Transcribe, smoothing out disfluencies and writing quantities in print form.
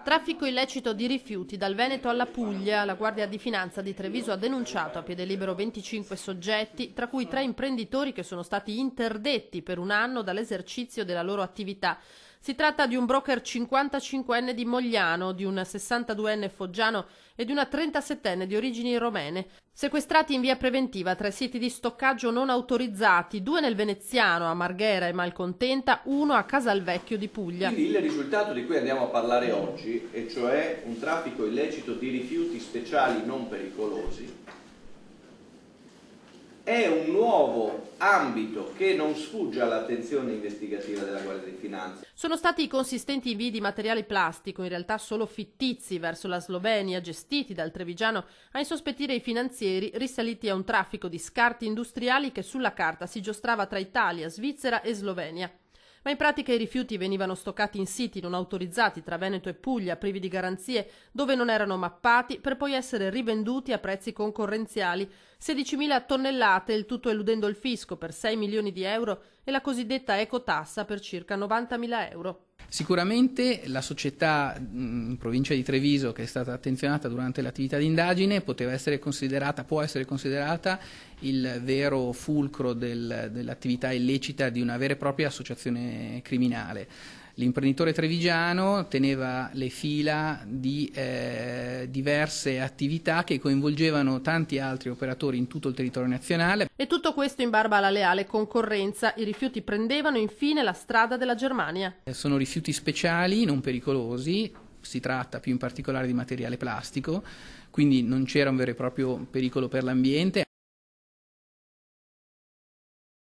Traffico illecito di rifiuti dal Veneto alla Puglia. La Guardia di Finanza di Treviso ha denunciato a piede libero 25 soggetti, tra cui 3 imprenditori che sono stati interdetti per un anno dall'esercizio della loro attività. Si tratta di un broker 55enne di Mogliano, di un 62enne foggiano e di una 37enne di origini romene, sequestrati in via preventiva 3 siti di stoccaggio non autorizzati, 2 nel Veneziano, a Marghera e Malcontenta, 1 a Casalvecchio di Puglia. Quindi il risultato di cui andiamo a parlare oggi, e cioè un traffico illecito di rifiuti speciali non pericolosi, è un nuovo ambito che non sfugge all'attenzione investigativa della Guardia di Finanza. Sono stati consistenti invii di materiale plastico, in realtà solo fittizi, verso la Slovenia, gestiti dal trevigiano a insospettire i finanzieri, risaliti a un traffico di scarti industriali che sulla carta si giostrava tra Italia, Svizzera e Slovenia. Ma in pratica i rifiuti venivano stoccati in siti non autorizzati tra Veneto e Puglia, privi di garanzie, dove non erano mappati, per poi essere rivenduti a prezzi concorrenziali. 16.000 tonnellate, il tutto eludendo il fisco per 6 milioni di euro e la cosiddetta ecotassa per circa 90.000 euro. Sicuramente la società in provincia di Treviso, che è stata attenzionata durante l'attività di indagine, può essere considerata il vero fulcro dell'attività illecita di una vera e propria associazione criminale. L'imprenditore trevigiano teneva le fila di diverse attività che coinvolgevano tanti altri operatori in tutto il territorio nazionale. E tutto questo in barba alla leale concorrenza. I rifiuti prendevano infine la strada della Germania. Sono rifiuti speciali, non pericolosi, si tratta più in particolare di materiale plastico, quindi non c'era un vero e proprio pericolo per l'ambiente.